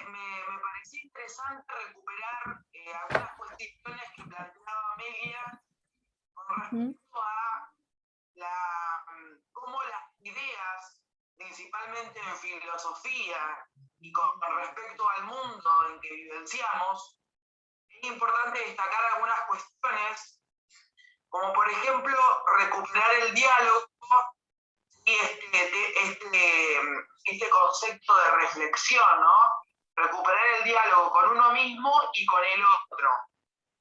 me parecía interesante recuperar algunas cuestiones que planteaba Amelia con respecto a cómo las ideas, principalmente en filosofía y con respecto al mundo en que vivenciamos, es importante destacar algunas cuestiones, como por ejemplo recuperar el diálogo y este concepto de reflexión, ¿no? Recuperar el diálogo con uno mismo y con el otro,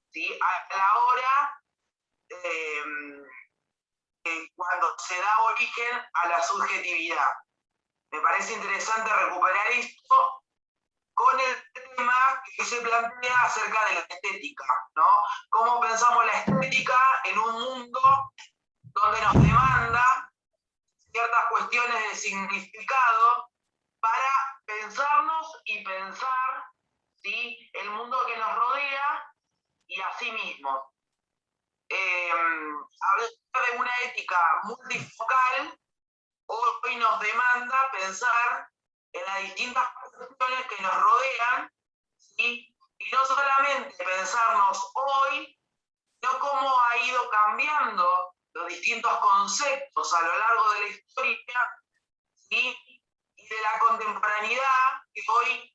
¿sí? A la hora cuando se da origen a la subjetividad. Me parece interesante recuperar esto con el tema que se plantea acerca de la estética, ¿no? Cómo pensamos la estética en un mundo donde nos demanda ciertas cuestiones de significado para pensarnos y pensar, ¿sí?, el mundo que nos rodea y a sí mismos. Hablar de una ética multifocal hoy nos demanda pensar en las distintas cuestiones que nos rodean, ¿sí?, y no solamente pensarnos hoy, sino cómo ha ido cambiando los distintos conceptos a lo largo de la historia, ¿sí?, y de la contemporaneidad que hoy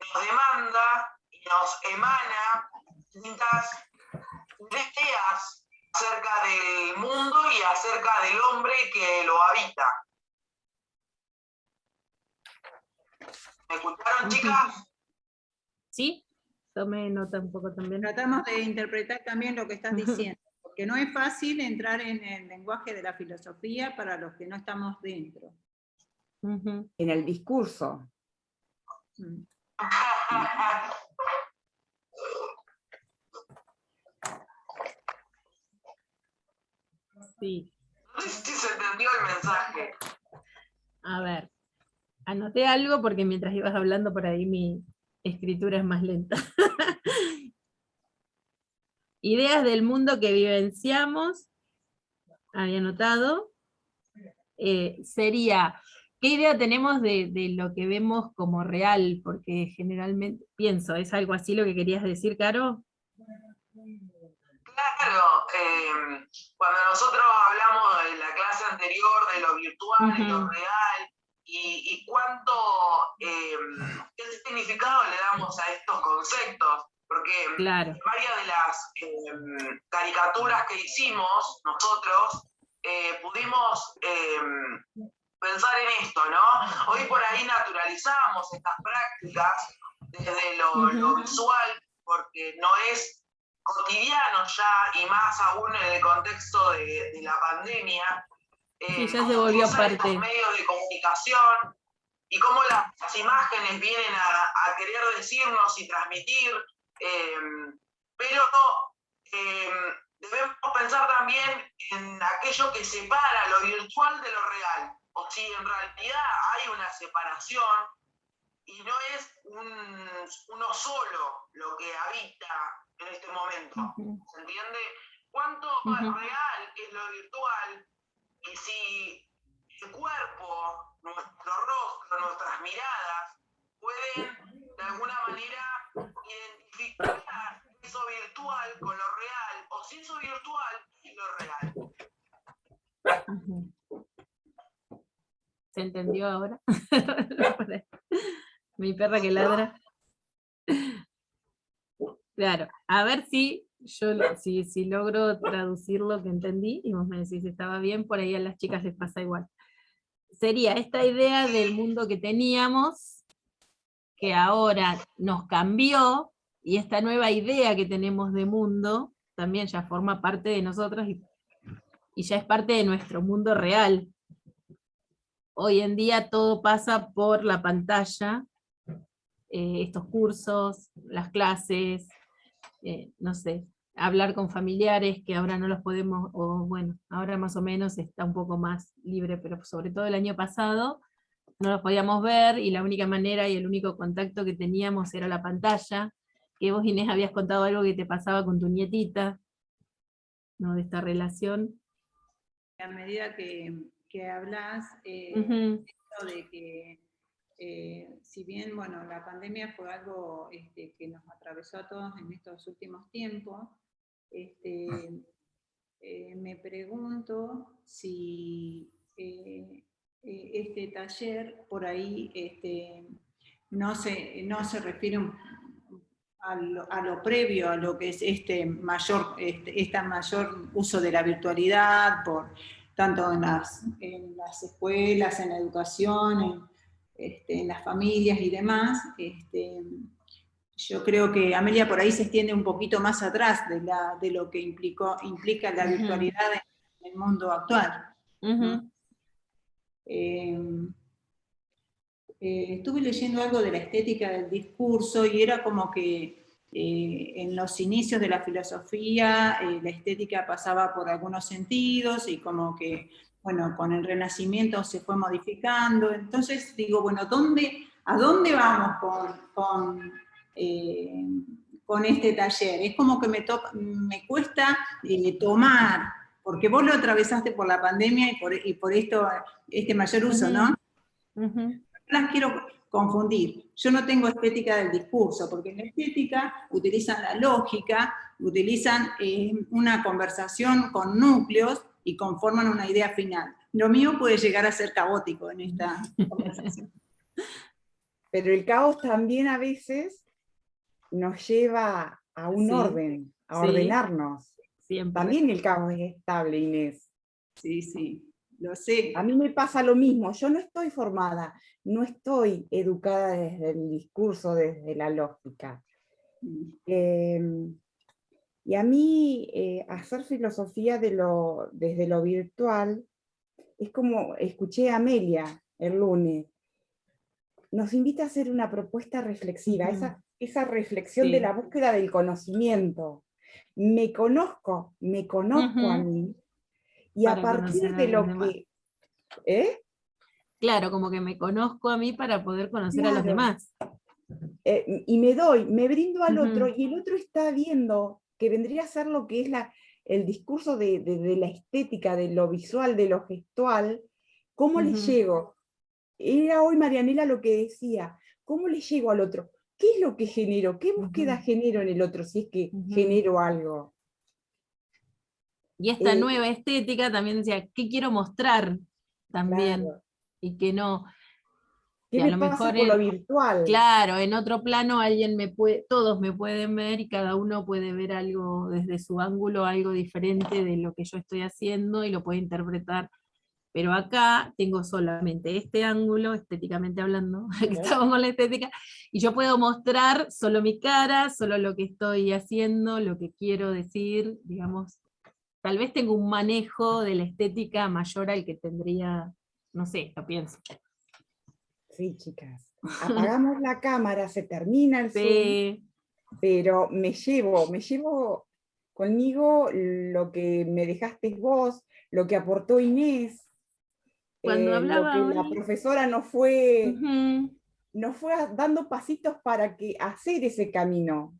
nos demanda y nos emana distintas ideas acerca del mundo y acerca del hombre que lo habita. ¿Me escucharon, chicas? Sí, tomé nota un poco también. Tratamos de interpretar también lo que estás diciendo, porque no es fácil entrar en el lenguaje de la filosofía para los que no estamos dentro. En el discurso. Sí. No sé si se entendió el mensaje. A ver, anoté algo porque mientras ibas hablando por ahí mi escritura es más lenta. Ideas del mundo que vivenciamos, había anotado, sería, ¿qué idea tenemos de lo que vemos como real? Porque generalmente, pienso, ¿es algo así lo que querías decir, Caro? Claro, cuando nosotros hablamos de la clase anterior, de lo virtual y lo real, y cuánto, qué significado le damos a estos conceptos, porque claro, varias de las caricaturas que hicimos nosotros, pudimos pensar en esto, ¿no? Hoy por ahí naturalizamos estas prácticas desde lo visual, porque no es cotidiano ya, y más aún en el contexto de la pandemia. Sí, ya se volvió parte. Estos medios de comunicación y cómo las imágenes vienen a querer decirnos y transmitir, pero debemos pensar también en aquello que separa lo virtual de lo real, o si en realidad hay una separación y no es uno solo lo que habita en este momento. ¿Se entiende? ¿Cuánto es real es lo virtual? Y si el cuerpo, nuestro rostro, nuestras miradas pueden de alguna manera identificar eso virtual con lo real, o si eso virtual es lo real. ¿Se entendió ahora? Mi perra que ladra. Claro, a ver si yo si logro traducir lo que entendí, y vos me decís si estaba bien, por ahí a las chicas les pasa igual. Sería esta idea del mundo que teníamos, que ahora nos cambió, y esta nueva idea que tenemos de mundo, también ya forma parte de nosotros, y ya es parte de nuestro mundo real. Hoy en día todo pasa por la pantalla, estos cursos, las clases, no sé, hablar con familiares que ahora no los podemos, o bueno, ahora más o menos está un poco más libre, pero sobre todo el año pasado no los podíamos ver, y la única manera y el único contacto que teníamos era la pantalla, que vos, Inés, habías contado algo que te pasaba con tu nietita, ¿no?, de esta relación. A medida que hablas, de que si bien, bueno, la pandemia fue algo que nos atravesó a todos en estos últimos tiempos, me pregunto si este taller por ahí no se refiere a lo previo, a lo que es este mayor uso de la virtualidad, tanto en las escuelas, en la educación, en las familias y demás. Yo creo que Amelia por ahí se extiende un poquito más atrás de lo que implica la virtualidad en el mundo actual, ¿no? Estuve leyendo algo de la estética del discurso y era como que en los inicios de la filosofía la estética pasaba por algunos sentidos y como que, bueno, con el Renacimiento se fue modificando. Entonces digo, bueno, ¿a dónde vamos con este taller? Es como que me cuesta tomar, porque vos lo atravesaste por la pandemia y por esto, este mayor uso, ¿no? Las quiero confundir. Yo no tengo estética del discurso, porque en la estética utilizan la lógica, utilizan una conversación con núcleos y conforman una idea final. Lo mío puede llegar a ser caótico en esta conversación. Pero el caos también a veces nos lleva a un orden, a ordenarnos. Siempre. También el caos es estable, Inés. Sí, lo sé. A mí me pasa lo mismo, yo no estoy formada, no estoy educada desde el discurso, desde la lógica. Y a mí hacer filosofía desde lo virtual, es como escuché a Amelia el lunes, nos invita a hacer una propuesta reflexiva, esa reflexión de la búsqueda del conocimiento. Me conozco a mí, y a partir de lo que... Claro, como que me conozco a mí para poder conocer a los demás. Y me brindo al otro, y el otro está viendo que vendría a ser lo que es el discurso de la estética, de lo visual, de lo gestual. ¿Cómo le llego? Era hoy Marianela lo que decía, ¿cómo le llego al otro? ¿Qué es lo que genero? ¿Qué búsqueda genero en el otro si es que genero algo? Y esta nueva estética también decía, ¿qué quiero mostrar también? Claro. Y que no... ¿Qué me pasa con lo virtual? Claro, en otro plano todos me pueden ver y cada uno puede ver algo desde su ángulo, algo diferente de lo que yo estoy haciendo y lo puede interpretar. Pero acá tengo solamente este ángulo, estéticamente hablando, que estamos con la estética, y yo puedo mostrar solo mi cara, solo lo que estoy haciendo, lo que quiero decir, digamos. Tal vez tengo un manejo de la estética mayor al que tendría, no sé, lo pienso. Sí, chicas. Apagamos la cámara, se termina el Sí. Zoom, pero me llevo conmigo lo que me dejaste vos, lo que aportó Inés, Cuando hablaba lo que la profesora nos fue dando pasitos para hacer ese camino.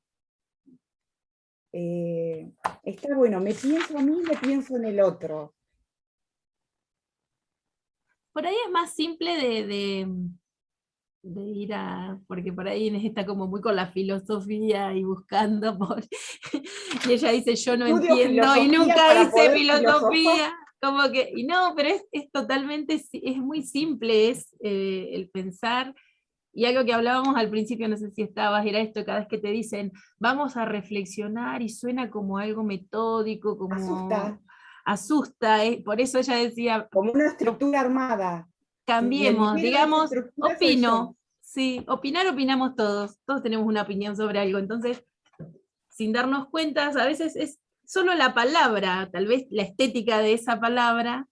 Está bueno, me pienso a mí, me pienso en el otro. Por ahí es más simple de ir porque por ahí Inés está como muy con la filosofía y buscando, y ella dice, yo no entiendo y nunca hice filosofía, como que, y no, pero es totalmente, es muy simple, es el pensar, y algo que hablábamos al principio, no sé si estabas, era esto, cada vez que te dicen, vamos a reflexionar, y suena como algo metódico, como... Asusta, por eso ella decía... Como una estructura armada. Cambiemos, digamos, opino. Sí, opinamos todos tenemos una opinión sobre algo, entonces, sin darnos cuenta, a veces es solo la palabra, tal vez la estética de esa palabra,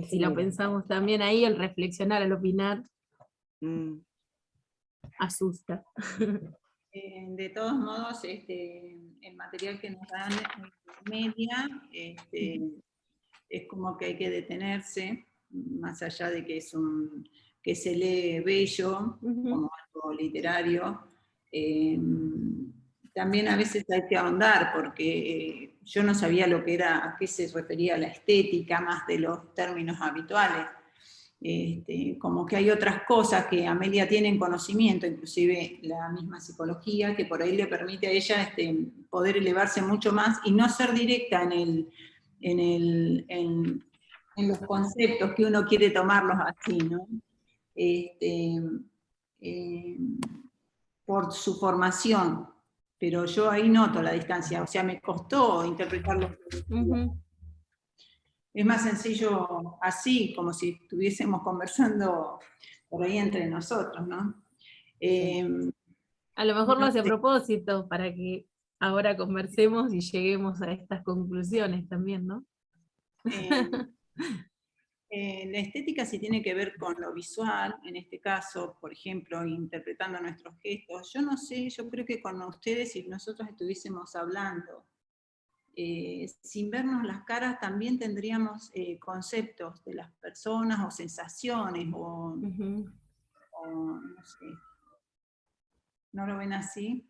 si lo pensamos también ahí, el reflexionar, el opinar, asusta. De todos modos, el material que nos dan en media, es como que hay que detenerse, más allá de que se lee bello, como algo literario, también a veces hay que ahondar, porque yo no sabía a qué se refería la estética, más de los términos habituales. como que hay otras cosas que Amelia tiene en conocimiento, inclusive la misma psicología, que por ahí le permite a ella poder elevarse mucho más y no ser directa en los conceptos que uno quiere tomarlos así, ¿no? Por su formación, pero yo ahí noto la distancia, o sea, me costó interpretarlo. Es más sencillo así, como si estuviésemos conversando por ahí entre nosotros, ¿no? A lo mejor lo no hace a sé. propósito, para que ahora conversemos y lleguemos a estas conclusiones también, ¿no? La estética sí tiene que ver con lo visual, en este caso, por ejemplo, interpretando nuestros gestos. Yo no sé, yo creo que con ustedes, si nosotros estuviésemos hablando, sin vernos las caras, también tendríamos conceptos de las personas o sensaciones, o no sé. ¿No lo ven así?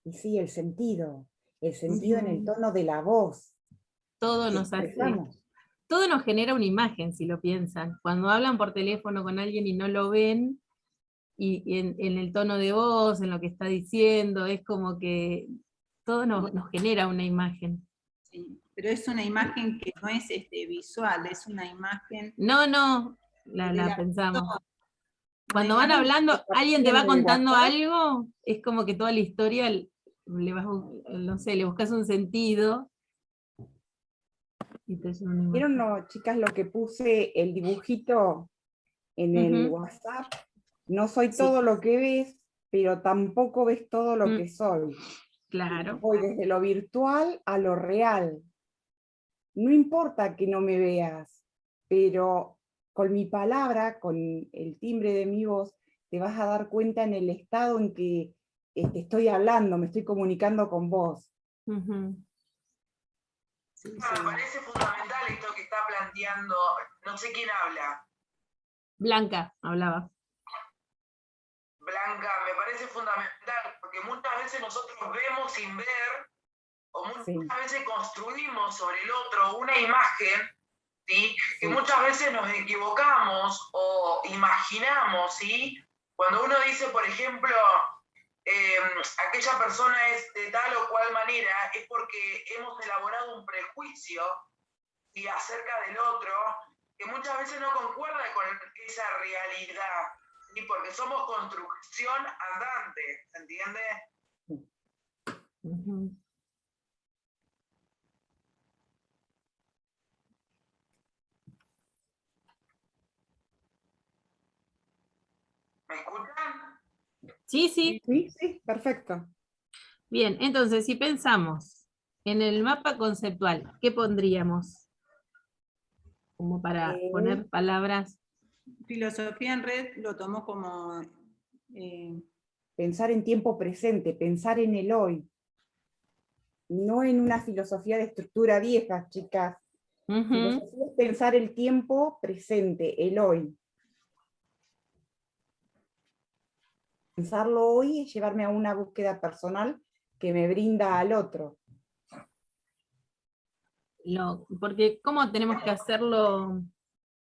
Y sí, el sentido en el tono de la voz. Todo que nos hace, expresamos. todo nos genera una imagen, si lo piensan. Cuando hablan por teléfono con alguien y no lo ven, y en el tono de voz, en lo que está diciendo, es como que todo nos genera una imagen. Sí, pero es una imagen que no es visual, es una imagen... No, de la pensamos. persona. Cuando Una van imagen hablando, alguien te va en el contando WhatsApp. algo, es como que toda la historia le vas, no sé, le buscas un sentido. Y te es una imagen. ¿Vieron, no, chicas, lo que puse el dibujito en el WhatsApp? No soy todo lo que ves, pero tampoco ves todo lo que soy. Claro. Voy desde lo virtual a lo real. No importa que no me veas, pero con mi palabra, con el timbre de mi voz, te vas a dar cuenta en el estado en que estoy hablando, me estoy comunicando con vos. Sí, Me parece fundamental esto que está planteando, no sé quién habla. Blanca hablaba. Blanca, me parece fundamental, porque muchas veces nosotros vemos sin ver, o muchas veces construimos sobre el otro una imagen, ¿sí? Que muchas veces nos equivocamos o imaginamos, ¿sí? Cuando uno dice, por ejemplo, aquella persona es de tal o cual manera, es porque hemos elaborado un prejuicio, ¿sí? Acerca del otro, que muchas veces no concuerda con esa realidad, ¿sí? Porque somos construcción andante, ¿se entiende? ¿Me escuchan? Sí, sí. Sí, perfecto. Bien, entonces si pensamos en el mapa conceptual, ¿qué pondríamos? Como para poner palabras. Filosofía en red lo tomó como... pensar en tiempo presente, pensar en el hoy. No en una filosofía de estructura vieja, chicas. Filosofía es pensar el tiempo presente, el hoy. Pensarlo hoy es llevarme a una búsqueda personal que me brinda al otro. Porque ¿cómo tenemos que hacerlo?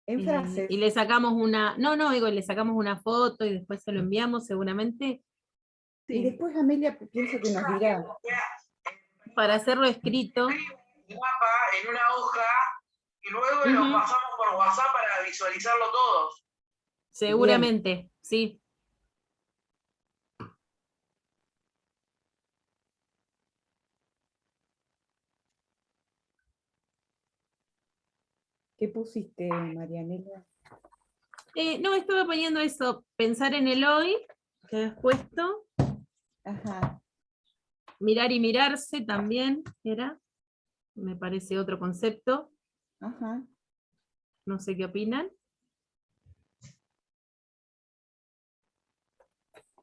En frases. Y le sacamos una, digo, le sacamos una foto y después se lo enviamos seguramente. Y después Amelia pienso que nos dirá. Para hacerlo escrito. Un mapa en una hoja y luego lo pasamos por WhatsApp para visualizarlo todos. Seguramente, bien. Sí. ¿Qué pusiste, Marianela? No, estaba poniendo eso, pensar en el hoy, que has puesto. Ajá. Mirar y mirarse también era, me parece otro concepto. Ajá. No sé qué opinan.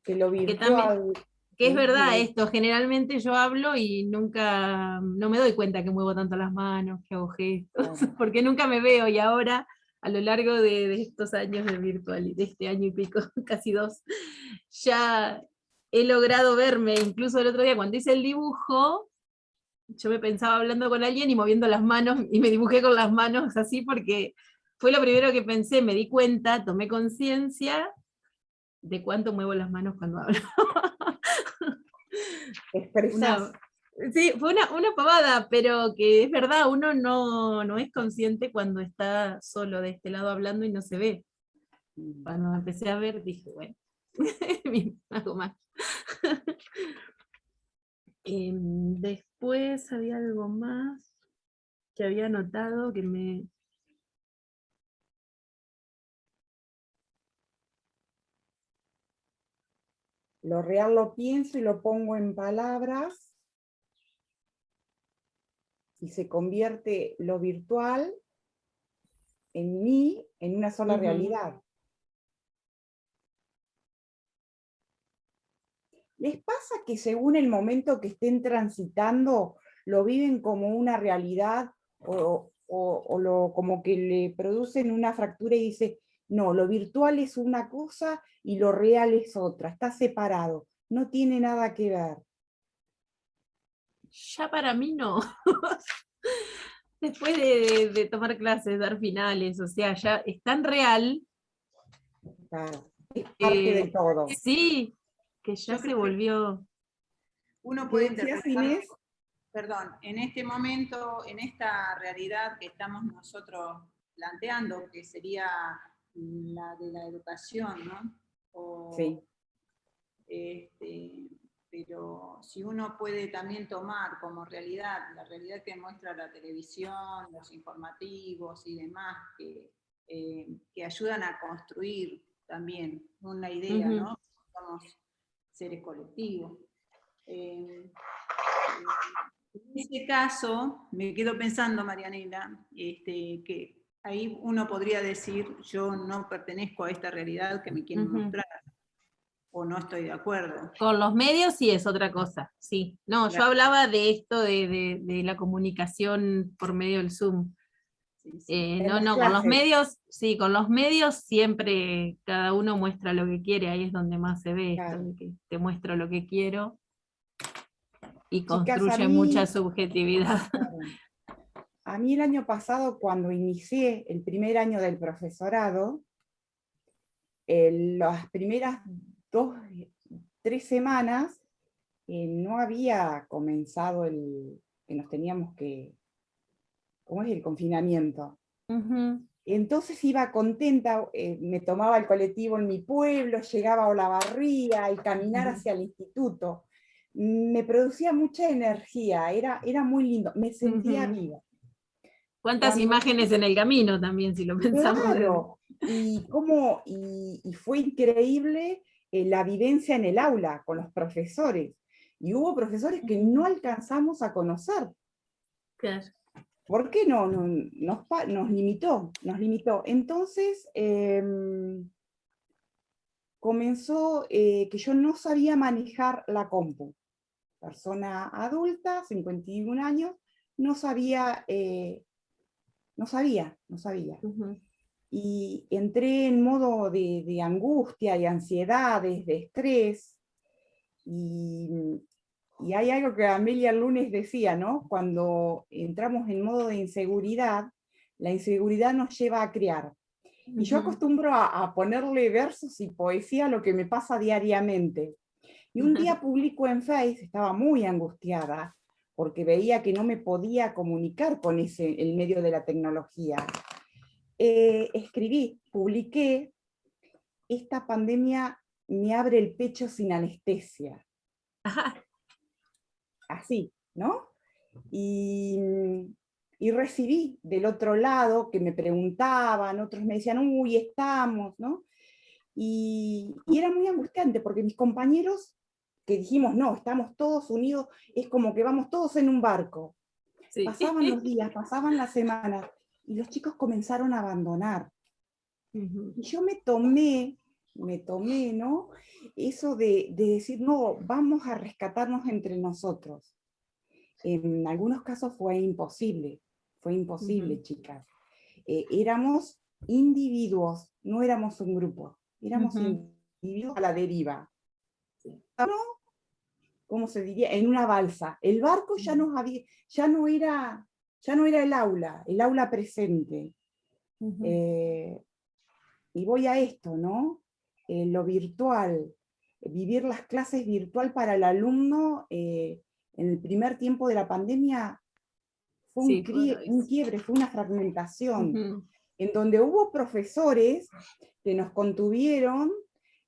Que lo virtual... Que es verdad esto, generalmente yo hablo y nunca, no me doy cuenta que muevo tanto las manos, que hago gestos, porque nunca me veo, y ahora, a lo largo de estos años de virtual, de este año y pico, casi 2, ya he logrado verme, incluso el otro día cuando hice el dibujo, yo me pensaba hablando con alguien y moviendo las manos, y me dibujé con las manos así porque fue lo primero que pensé, me di cuenta, tomé conciencia de cuánto muevo las manos cuando hablo. Expresás. Sí, fue una pavada, pero que es verdad, uno no es consciente cuando está solo de este lado hablando y no se ve. Cuando me empecé a ver, dije, bueno, bien, hago más. Después había algo más que había notado que me... Lo real lo pienso y lo pongo en palabras y se convierte lo virtual en mí, en una sola Ujú. realidad. ¿Les pasa que según el momento que estén transitando, lo viven como una realidad como que le producen una fractura y dice, no, lo virtual es una cosa y lo real es otra, está separado, no tiene nada que ver? Ya para mí no. Después de tomar clases, dar finales, o sea, ya es tan real, Claro, es parte del todo. sí, que ya Yo se creo que volvió... uno ¿Qué puede decías, interpretar, Inés? perdón, en este momento, en esta realidad que estamos nosotros planteando, que sería la de la educación, ¿no? Sí. Pero si uno puede también tomar como realidad, la realidad que muestra la televisión, los informativos y demás, que ayudan a construir también una idea, Ujú. ¿no? Somos seres colectivos. En ese caso, me quedo pensando, Marianela, que ahí uno podría decir, yo no pertenezco a esta realidad que me quieren Ujú. mostrar, o no estoy de acuerdo. Con los medios sí es otra cosa, sí. No, yo Claro. hablaba de esto de la comunicación por medio del Zoom. Sí, sí. En No, las con los clases. medios, sí, con los medios siempre cada uno muestra lo que quiere, ahí es donde más se ve esto, Claro. de que te muestro lo que quiero y Chicas, construye mucha subjetividad. a mí el año pasado, cuando inicié el primer año del profesorado, las primeras 3 semanas no había comenzado que nos teníamos que, ¿cómo es? El confinamiento. Ujú. Entonces iba contenta, me tomaba el colectivo en mi pueblo, llegaba a Olavarría y caminar hacia el instituto. Me producía mucha energía, era muy lindo, me sentía Ujú. viva. ¿Cuántas Cuando imágenes en el camino también, si lo pensamos? Claro, y fue increíble la vivencia en el aula con los profesores. Y hubo profesores que no alcanzamos a conocer. Claro. ¿Por qué no? Nos limitó, nos limitó. Entonces comenzó que yo no sabía manejar la compu. Persona adulta, 51 años, no sabía, no sabía. Ujú. Y entré en modo de angustia y ansiedades, de estrés, y hay algo que Amelia Lunes decía, ¿no? Cuando entramos en modo de inseguridad, la inseguridad nos lleva a crear. Y yo Ujú. acostumbro a ponerle versos y poesía a lo que me pasa diariamente. Y un día publico en Face, estaba muy angustiada, porque veía que no me podía comunicar con el medio de la tecnología. Publiqué, esta pandemia me abre el pecho sin anestesia. Ajá. Así, ¿no? Y, y recibí del otro lado que me preguntaban, otros me decían, uy, estamos, ¿no? Y era muy angustiante porque mis compañeros que dijimos, no, estamos todos unidos, es como que vamos todos en un barco. Sí. Pasaban los días, pasaban las semanas, y los chicos comenzaron a abandonar. Ujú. Y yo me tomé, ¿no? Eso de decir, no, vamos a rescatarnos entre nosotros. En algunos casos fue imposible, Ujú. chicas. Éramos individuos, no éramos un grupo, éramos Ujú. individuos a la deriva. ¿No? ¿Cómo se diría? En una balsa. El barco ya no era el aula presente. Y voy a esto, ¿no? Lo virtual, vivir las clases virtual para el alumno en el primer tiempo de la pandemia fue Sí, un quiebre, fue una fragmentación, Ujú. en donde hubo profesores que nos contuvieron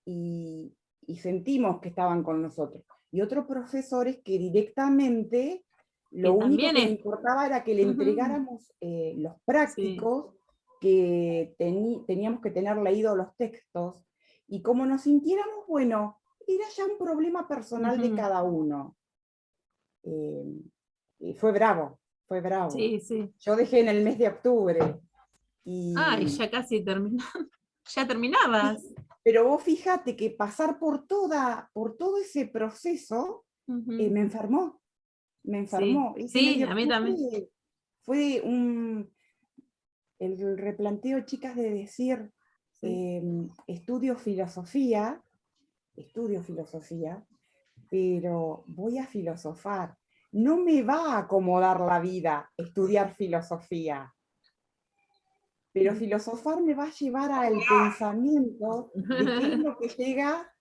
y sentimos que estaban con nosotros, y otros profesores que directamente lo Que único también que le es. importaba era que le Ujú. entregáramos los Sí. prácticos, que teníamos que tener leídos los textos, y como nos sintiéramos, bueno, era ya un problema personal de Ujú. cada uno. Y fue bravo, fue bravo. Sí, sí. Yo dejé en el mes de octubre. Ay, Y, ya casi terminó. Ya terminabas. sí, pero vos fíjate que pasar por todo ese proceso Ujú. me enfermó, me Sí, enfermó. Ese mes sí, de a mí también. octubre fue el replanteo, chicas, de decir, Sí. estudio filosofía, pero voy a filosofar. No me va a acomodar la vida estudiar filosofía, pero filosofar me va a llevar al pensamiento de qué es lo que llega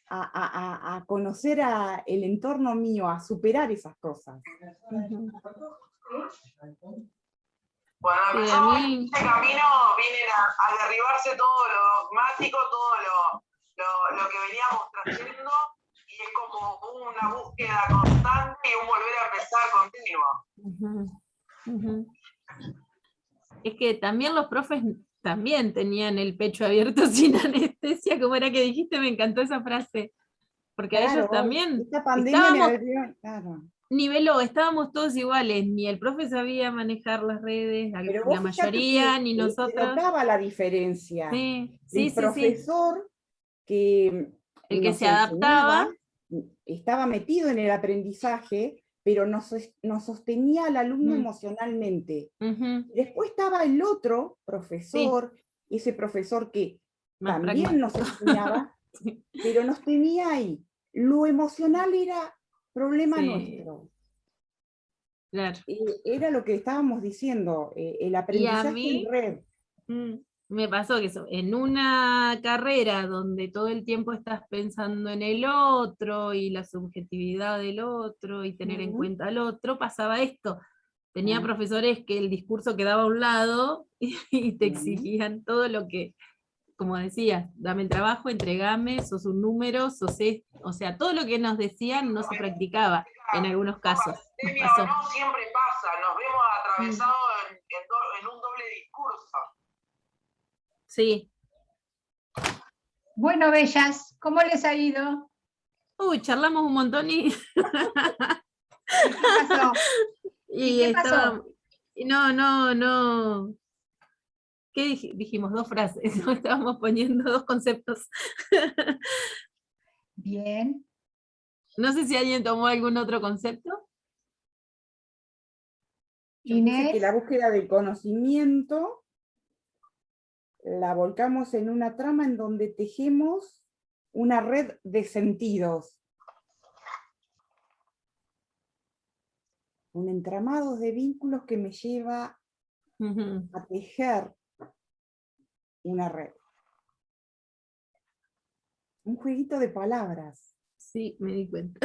a conocer el entorno mío, a superar esas cosas. Ujú. Cuando Sí, a empezamos mí. este camino vienen a derribarse todo lo dogmático, todo lo que veníamos trayendo, y es como una búsqueda constante y un volver a empezar continuo. Ujú. Ujú. Es que también los profes también tenían el pecho abierto sin anestesia, como era que dijiste, me encantó esa frase, porque a ellos Claro, también esta pandemia me estábamos, abrió, claro. niveló, estábamos todos iguales, ni el profe sabía manejar las redes, Pero la vos fíjate que mayoría, ni se nosotros. notaba la diferencia. Sí, sí, El sí, sí. profesor que El que nos se adaptaba. enseñaba estaba metido en el aprendizaje, pero nos sostenía al alumno Mm, emocionalmente. ujú, Después estaba el otro sí, profesor, ese profesor que más también nos pragmático. enseñaba, Sí, pero nos tenía ahí. Lo emocional era problema sí, nuestro. claro. Era lo que estábamos diciendo, el Y a aprendizaje en mí, red. me pasó que eso, en una carrera donde todo el tiempo estás pensando en el otro y la subjetividad del otro y tener en Ujú. cuenta al otro, pasaba esto. Tenía Ah, profesores que el discurso quedaba a un lado y te ujú. exigían todo lo que, como decías, dame el trabajo, entregame, sos un número, o sea, todo lo que nos decían no se practicaba en algunos casos. Nos Pandemia o pasó. no, siempre pasa, nos vemos Mm, atravesados en un doble discurso. sí. Bueno, bellas, ¿cómo les ha ido? Uy, charlamos un montón ¿Y qué pasó? ¿Y y qué pasó? estaba, no, no, no. ¿Qué dijimos? Dos frases, ¿no? Estábamos poniendo dos conceptos. Bien. No sé si alguien tomó algún otro concepto. Yo puse que la Inés, búsqueda del conocimiento la volcamos en una trama en donde tejemos una red de sentidos, un entramado de vínculos que me lleva Ujú. a tejer una red. Un jueguito de palabras. Sí, me di cuenta.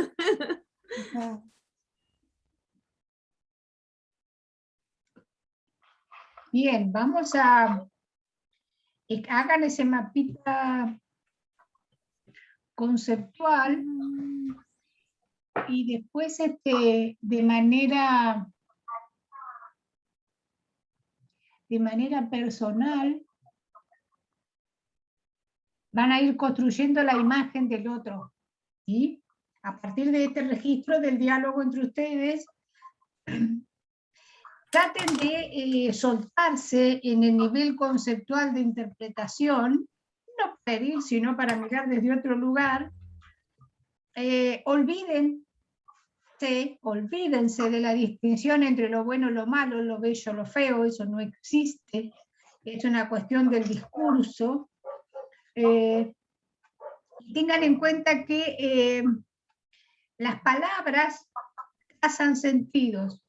Ajá. bien, vamos a... Hagan ese mapita conceptual y después de manera personal van a ir construyendo la imagen del otro. ¿Sí? A partir de este registro del diálogo entre ustedes, traten de soltarse en el nivel conceptual de interpretación, no para herir, sino para mirar desde otro lugar. Olvídense de la distinción entre lo bueno, lo malo, lo bello, lo feo, eso no existe, es una cuestión del discurso. Tengan en cuenta que las palabras trazan sentidos,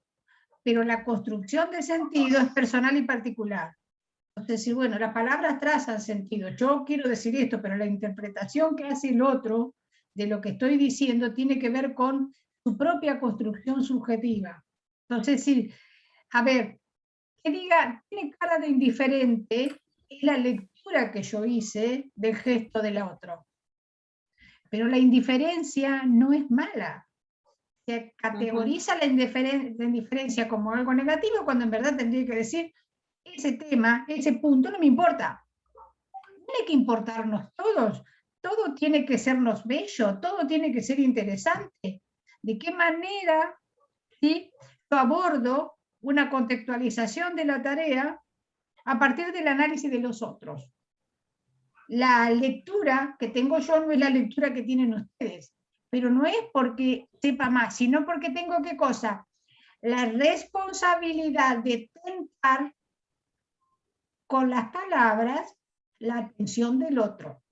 pero la construcción de sentido es personal y particular. Entonces, decir, bueno, las palabras trazan sentido. Yo quiero decir esto, pero la interpretación que hace el otro de lo que estoy diciendo tiene que ver con su propia construcción subjetiva. Entonces, sí, a ver, que diga, tiene cara de indiferente, es la lectura que yo hice del gesto del otro. Pero la indiferencia no es mala. Se categoriza la indiferencia como algo negativo cuando en verdad tendría que decir, ese tema, ese punto no me importa. Tiene que importarnos todos, todo tiene que sernos bello, todo tiene que ser interesante. ¿De qué manera, ¿sí?, yo abordo una contextualización de la tarea a partir del análisis de los otros? La lectura que tengo yo no es la lectura que tienen ustedes, pero no es porque sepa más, sino porque tengo, ¿qué cosa? La responsabilidad de tentar con las palabras la atención del otro.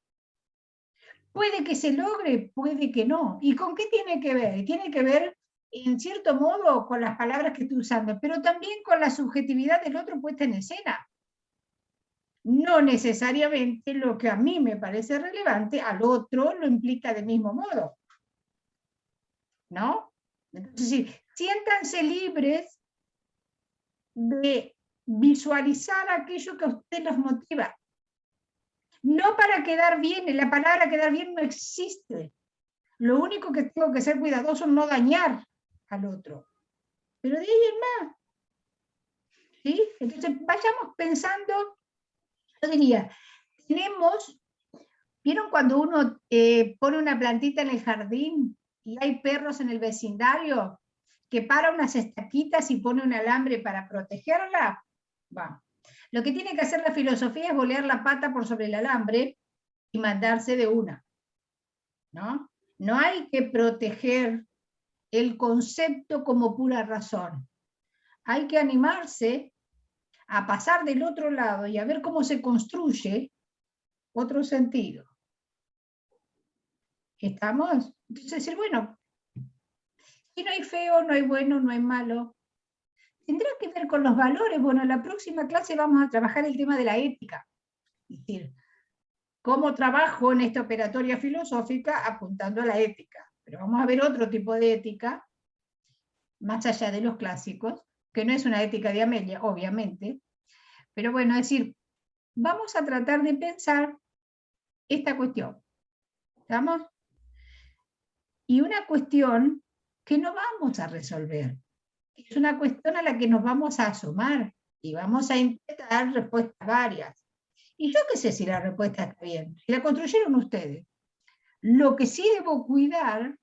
Puede que se logre, puede que no. ¿Y con qué tiene que ver? Tiene que ver, en cierto modo, con las palabras que estoy usando, pero también con la subjetividad del otro puesta en escena. No necesariamente lo que a mí me parece relevante, al otro lo implica del mismo modo. ¿No? Entonces, sí, siéntanse libres de visualizar aquello que a usted los motiva. No para quedar bien, la palabra quedar bien no existe. Lo único que tengo que ser cuidadoso es no dañar al otro. Pero de ahí en más. ¿Sí? Entonces, vayamos pensando, yo diría, ¿vieron cuando uno pone una plantita en el jardín y hay perros en el vecindario que para unas estaquitas y pone un alambre para protegerla? Va. Lo que tiene que hacer la filosofía es volear la pata por sobre el alambre y mandarse de una. ¿No? No hay que proteger el concepto como pura razón. Hay que animarse a pasar del otro lado y a ver cómo se construye otro sentido. ¿Estamos? Entonces decir, bueno, si no hay feo, no hay bueno, no hay malo. Tendrá que ver con los valores. Bueno, en la próxima clase vamos a trabajar el tema de la ética. Es decir, cómo trabajo en esta operatoria filosófica apuntando a la ética. Pero vamos a ver otro tipo de ética, más allá de los clásicos, que no es una ética de Amelia, obviamente. Pero bueno, es decir, vamos a tratar de pensar esta cuestión. ¿Estamos? Y una cuestión que no vamos a resolver. Es una cuestión a la que nos vamos a asomar y vamos a intentar respuestas varias. Y yo qué sé si la respuesta está bien, si la construyeron ustedes. Lo que sí debo cuidar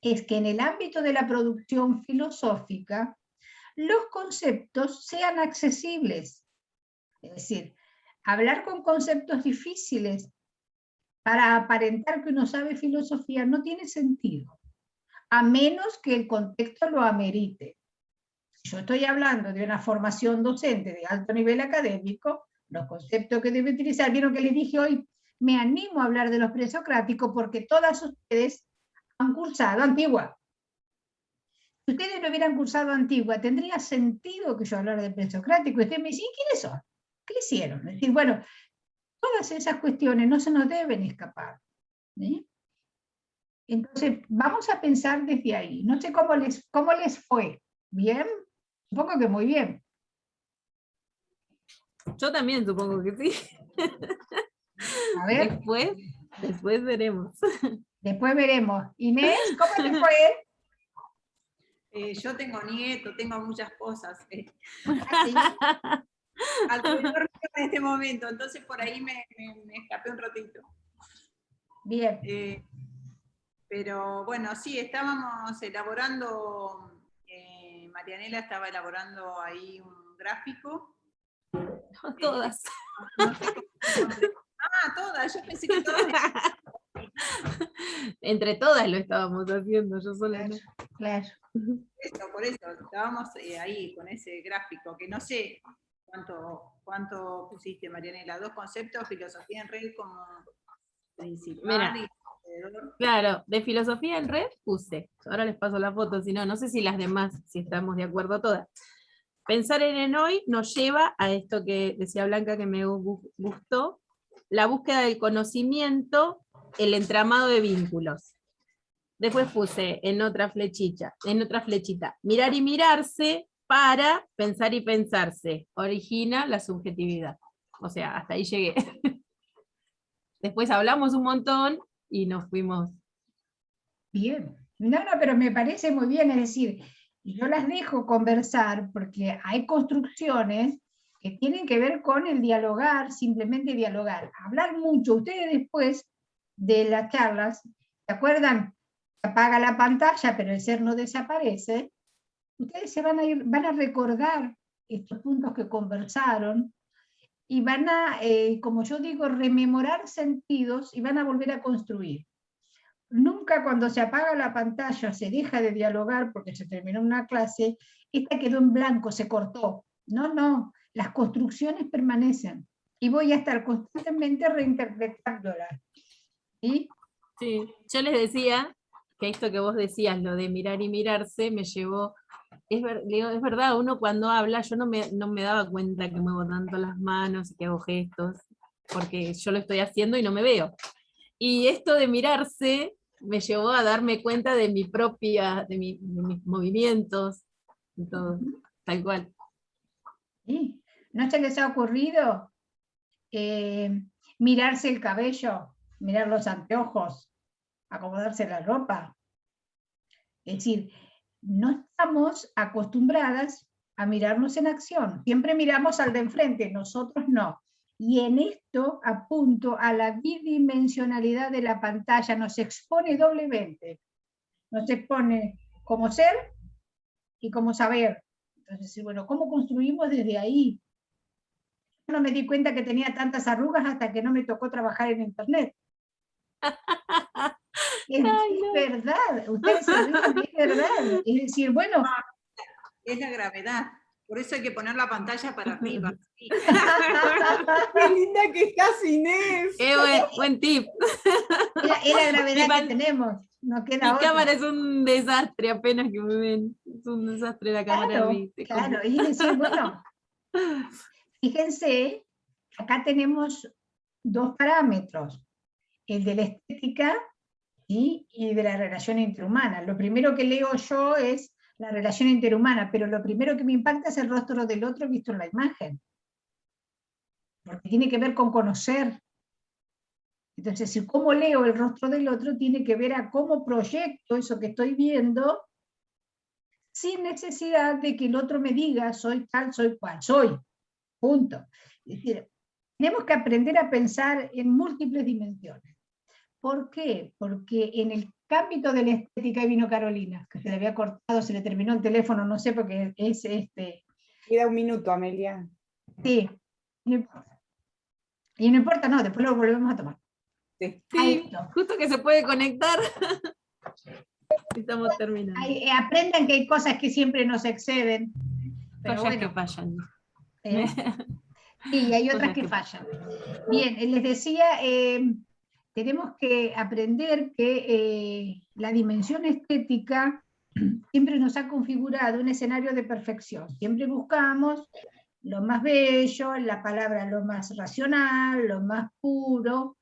es que en el ámbito de la producción filosófica los conceptos sean accesibles. Es decir, hablar con conceptos difíciles para aparentar que uno sabe filosofía no tiene sentido, a menos que el contexto lo amerite. Si yo estoy hablando de una formación docente de alto nivel académico, los conceptos que debe utilizar, vieron que les dije hoy, me animo a hablar de los presocráticos porque todas ustedes han cursado Antigua. Si ustedes no hubieran cursado Antigua, ¿tendría sentido que yo hablara de presocrático? Y ustedes me dicen, ¿quiénes son? ¿Qué hicieron? Es decir, bueno, todas esas cuestiones no se nos deben escapar. ¿Sí? Entonces, vamos a pensar desde ahí. No sé cómo les fue. ¿Bien? Supongo que muy bien. Yo también supongo que sí. A ver, Después veremos. después veremos. Inés, ¿cómo te fue? Yo tengo nieto, tengo muchas cosas ¿Ah, sí? alrededor en este momento, entonces por ahí me escapé un ratito. Bien. Pero bueno, sí, estábamos elaborando, Marianela estaba elaborando ahí un gráfico. Todas. No sé cómo, todas, yo pensé que todas. Entre todas lo estábamos haciendo, yo sola no. Claro. Por eso, estábamos ahí con ese gráfico, que no sé cuánto pusiste, Marianela, 2 conceptos, filosofía en red como principal. Mira, claro, de filosofía en red puse, ahora les paso la foto, si no sé si las demás, si estamos de acuerdo todas. pensar en el hoy nos lleva a esto que decía Blanca que me gustó, la búsqueda del conocimiento, el entramado de vínculos. Después puse en otra flechita, mirar y mirarse para pensar y pensarse, origina la subjetividad. O sea, hasta ahí llegué. Después hablamos un montón y nos fuimos. Bien. No, pero me parece muy bien, es decir, yo las dejo conversar porque hay construcciones que tienen que ver con el dialogar, simplemente dialogar. Hablar mucho. Ustedes después de las charlas, ¿se acuerdan? Se apaga la pantalla, pero el ser no desaparece. Ustedes se van a recordar estos puntos que conversaron y van a, como yo digo, rememorar sentidos y van a volver a construir. Nunca cuando se apaga la pantalla se deja de dialogar porque se terminó una clase, esta quedó en blanco, se cortó. No, las construcciones permanecen y voy a estar constantemente reinterpretándolas. ¿Sí? Sí, yo les decía que esto que vos decías, lo de mirar y mirarse, me llevó, es verdad, uno cuando habla, yo no me daba cuenta que muevo tanto las manos y que hago gestos, porque yo lo estoy haciendo y no me veo. Y esto de mirarse me llevó a darme cuenta de mi propia, de mis movimientos, y todo, tal cual. ¿Sí? ¿No se les ha ocurrido mirarse el cabello, mirar los anteojos, acomodarse la ropa? Es decir, no estamos acostumbradas a mirarnos en acción. Siempre miramos al de enfrente, nosotros no. Y en esto apunto a la bidimensionalidad de la pantalla, nos expone doblemente. Nos expone como ser y como saber. Entonces, bueno, ¿cómo construimos desde ahí? Yo no me di cuenta que tenía tantas arrugas hasta que no me tocó trabajar en internet. Es verdad, ustedes se ríen, es verdad. Es decir, bueno, Es la gravedad. Por eso hay que poner la pantalla para arriba. Sí. ¡Qué linda que estás, Inés! Qué buen tip. es la gravedad que tenemos. No queda Mi otra. cámara es un desastre, apenas que me ven. Es un desastre la cámara. Claro, es decir, bueno, fíjense, acá tenemos dos parámetros, el de la estética y de la relación interhumana. Lo primero que leo yo es la relación interhumana, pero lo primero que me impacta es el rostro del otro visto en la imagen, porque tiene que ver con conocer. Entonces, si cómo leo el rostro del otro tiene que ver a cómo proyecto eso que estoy viendo, sin necesidad de que el otro me diga soy tal, soy cual, soy. Punto. Es decir, tenemos que aprender a pensar en múltiples dimensiones. ¿Por qué? Porque en el ámbito de la estética, y vino Carolina, que se le había cortado, se le terminó el teléfono, no sé, porque es Queda un minuto, Amelia. Sí, no importa. Y no importa, no, después lo volvemos a tomar. Sí, justo que se puede conectar. Estamos terminando. Aprendan que hay cosas que siempre nos exceden. Pero cosas bueno, que fallan. Sí, hay otras que fallan. Bien, les decía, tenemos que aprender que la dimensión estética siempre nos ha configurado un escenario de perfección. Siempre buscamos lo más bello, la palabra lo más racional, lo más puro.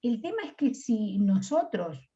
El tema es que si nosotros